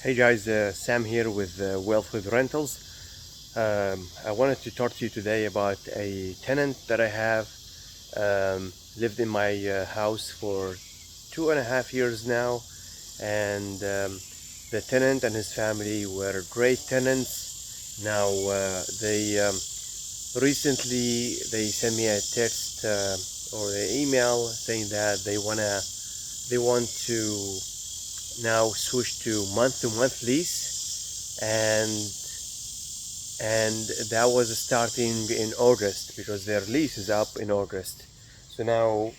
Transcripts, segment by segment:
Hey guys, Sam here with Wealth with Rentals. I wanted to talk to you today about a tenant that I have. Lived in my house for 2.5 years now, and the tenant and his family were great tenants. Now they recently they sent me a text or an email saying that they want to now switch to month lease, and that was starting in August because their lease is up in August. So now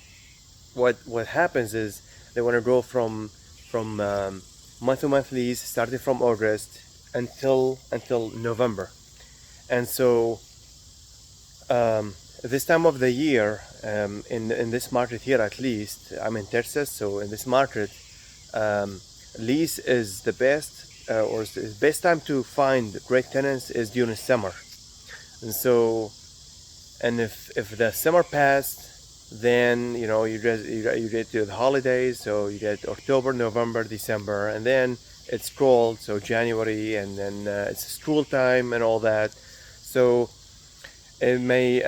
what happens is they want to go from month lease starting from August until November. And so this time of the year, in this market here, at least I'm in Texas, so in this market, um, lease is the best, or the best time to find great tenants is during summer. And so, and if the summer passed, then you get to the holidays, so you get October, November, December, and then it's cold, so January, and then it's school time and all that. So it may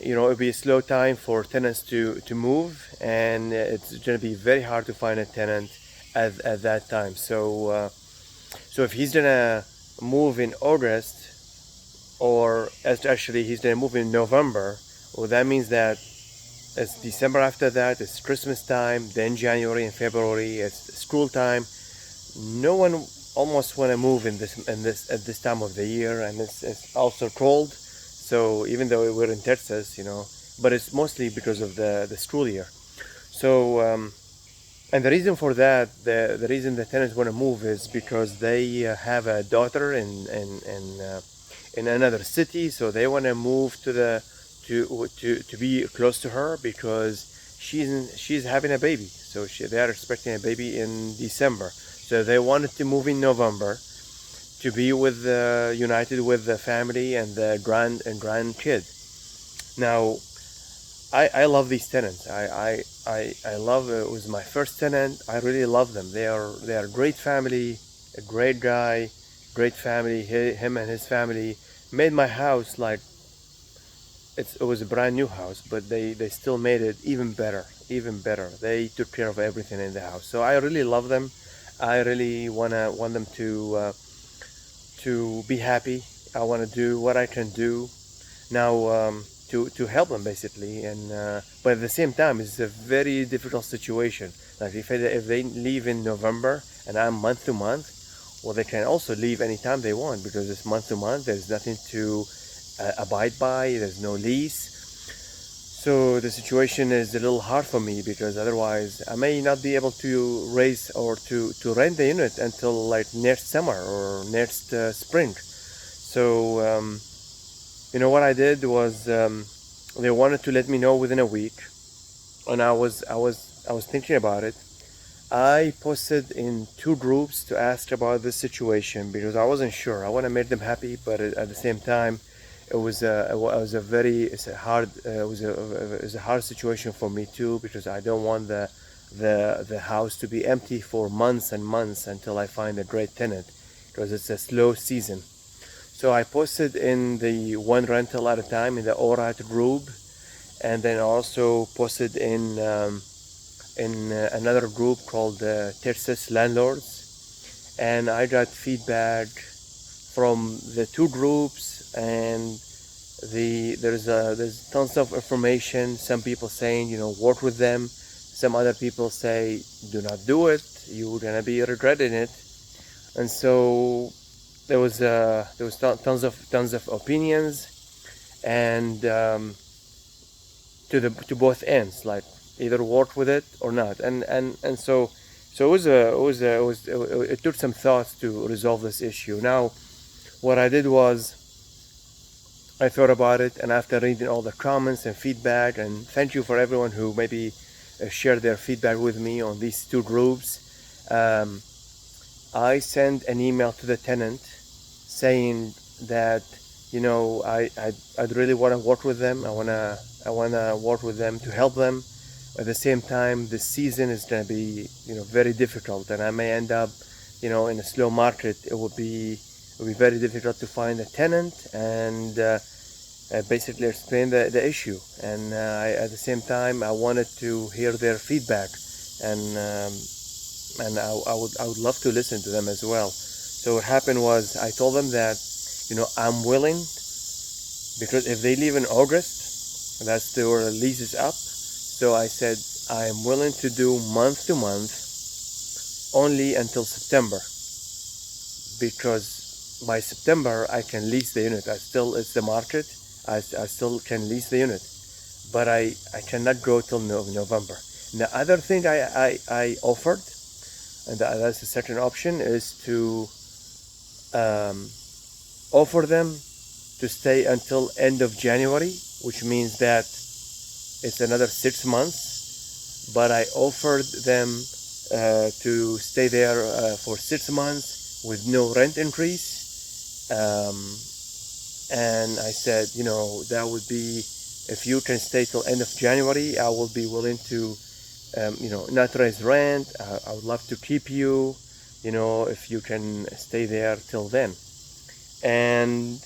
it'll be a slow time for tenants to move, and it's going to be very hard to find a tenant at that time. So if he's gonna move in August, or actually he's gonna move in November, well, that means that it's December after that, it's Christmas time, then January and February, it's school time. No one almost want to move in this at this time of the year, and it's also cold. So even though we're in Texas, but it's mostly because of the school year. So and the reason for that, the reason the tenants want to move is because they have a daughter in another city, so they want to move to be close to her because she's having a baby. So they are expecting a baby in December. So they wanted to move in November to be with united with the family and the grandkid. Now, I love these tenants. I love it. Was my first tenant. I really love them. They are great family, a great guy, great family. Him and his family made my house like it was a brand new house, but they still made it even better, even better. They took care of everything in the house. So I really love them. I really want them to be happy. I want to do what I can do now, to help them basically. And but at the same time, it's a very difficult situation. Like if they leave in November and I'm month to month, well, they can also leave anytime they want because it's month to month. There's nothing to abide by. There's no lease. So the situation is a little hard for me because otherwise I may not be able to raise or to rent the unit until like next summer or next spring. So what I did was, they wanted to let me know within a week, and I was thinking about it. I posted in two groups to ask about this situation because I wasn't sure. I want to make them happy, but at the same time, it was a hard situation for me too because I don't want the house to be empty for months and months until I find a great tenant because it's a slow season. So I posted in the one rental at a time in the ORAT group, and then also posted in another group called Texas Landlords, and I got feedback from the two groups, and there's tons of information. Some people saying work with them, some other people say do not do it, you're gonna be regretting it. And so there was tons of opinions, and to both ends, like either work with it or not. And so it took some thoughts to resolve this issue. Now, what I did was I thought about it, and after reading all the comments and feedback, and thank you for everyone who maybe shared their feedback with me on these two groups, I sent an email to the tenant saying that I'd really want to work with them. I wanna work with them to help them. At the same time, the season is going to be very difficult, and I may end up in a slow market, it would be very difficult to find a tenant, and basically explain the issue. And at the same time, I wanted to hear their feedback, and I would love to listen to them as well. So what happened was, I told them that I'm willing, because if they leave in August, that's their lease is up. So I said I am willing to do month to month only until September, because by September I can lease the unit. It's the market. I still can lease the unit, but I cannot go till November. And the other thing I offered, and that's the second option, is to offer them to stay until end of January, which means that it's another 6 months. But I offered them to stay there for 6 months with no rent increase. And I said, that would be, if you can stay till end of January, I will be willing to, not raise rent. I would love to keep you, if you can stay there till then. And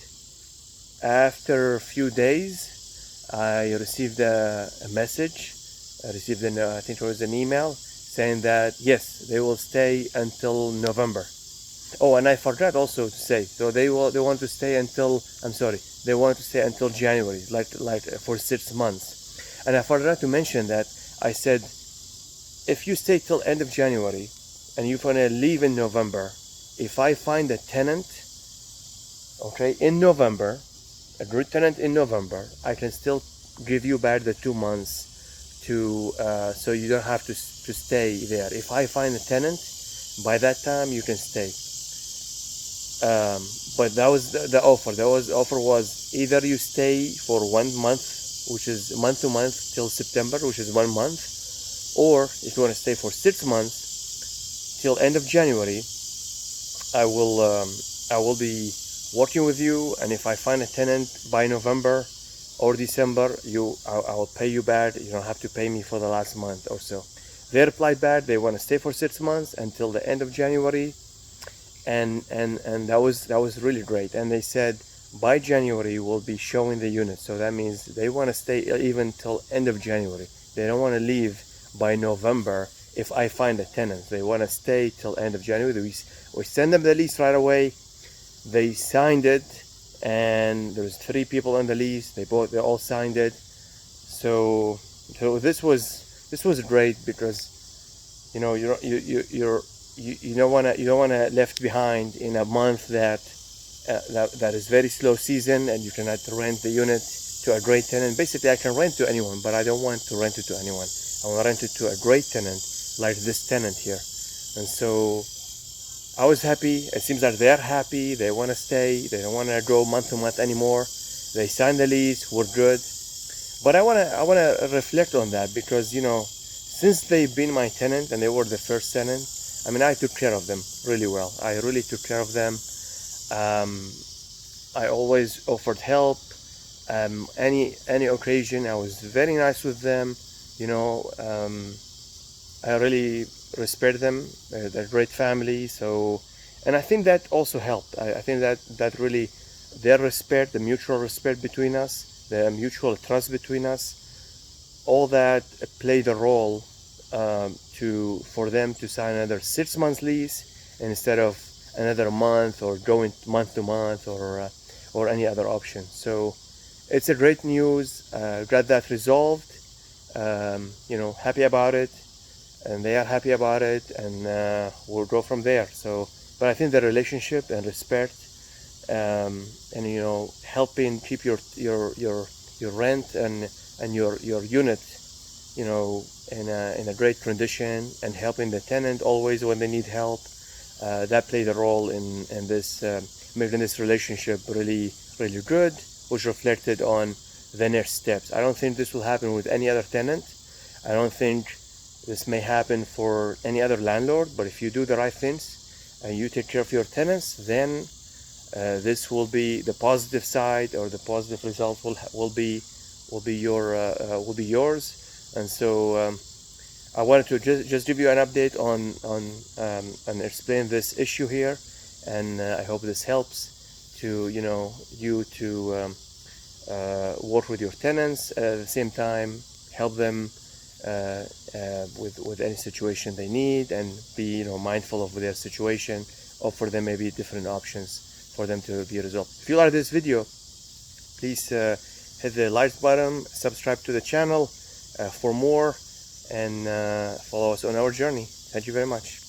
after a few days, I received a message. I received I think it was an email saying that yes, they will stay until November. Oh, and I forgot also to say, so they want to stay until, they want to stay until January, like for 6 months. And I forgot to mention that I said, if you stay till end of January and you're gonna leave in November, if I find a tenant, okay, in November, a good tenant in November, I can still give you back the 2 months to, so you don't have to stay there. If I find a tenant, by that time you can stay. But that was the offer. The offer was either you stay for 1 month, which is month to month till September, which is 1 month, or if you want to stay for 6 months till end of January, I will be working with you, and if I find a tenant by November or December, I will pay you back. You don't have to pay me for the last month or so. They replied back, they want to stay for 6 months until the end of January, and that was really great. And they said by January we'll be showing the unit, so that means they want to stay even till end of January. They don't want to leave by November if I find a tenant. They want to stay till end of January. We send them the lease right away. They signed it, and there's 3 people on the lease. They all signed it. So this was great, because you don't wanna left behind in a month that is very slow season, and you cannot rent the unit to a great tenant. Basically, I can rent to anyone, but I don't want to rent it to anyone. I want to rent it to a great tenant like this tenant here. And so I was happy. It seems that they're happy. They want to stay. They don't want to go month to month anymore. They signed the lease. We're good. But I wanna reflect on that, because since they've been my tenant and they were the first tenant, I took care of them really well. I really took care of them. I always offered help. Any occasion, I was very nice with them. I really respect them. They're a great family. So, and I think that also helped. I think that really, their respect, the mutual respect between us, the mutual trust between us, all that played a role for them to sign another 6 months lease instead of another month, or going month to month, or any other option. So it's a great news. Got that resolved. Happy about it, and they are happy about it, and we'll go from there. So, but I think the relationship and respect, and helping keep your rent and your unit, in a great condition, and helping the tenant always when they need help, that played a role in this, making this relationship really, really good, which reflected on the next steps. I don't think this will happen with any other tenant. I don't think this may happen for any other landlord, but if you do the right things and you take care of your tenants, then this will be the positive side, or the positive result will be yours. And so I wanted to just give you an update on and explain this issue here, and I hope this helps to you to work with your tenants, at the same time help them with any situation they need, and be mindful of their situation, offer them maybe different options for them to be resolved. If you like this video, please hit the like button, subscribe to the channel for more, and follow us on our journey. Thank you very much.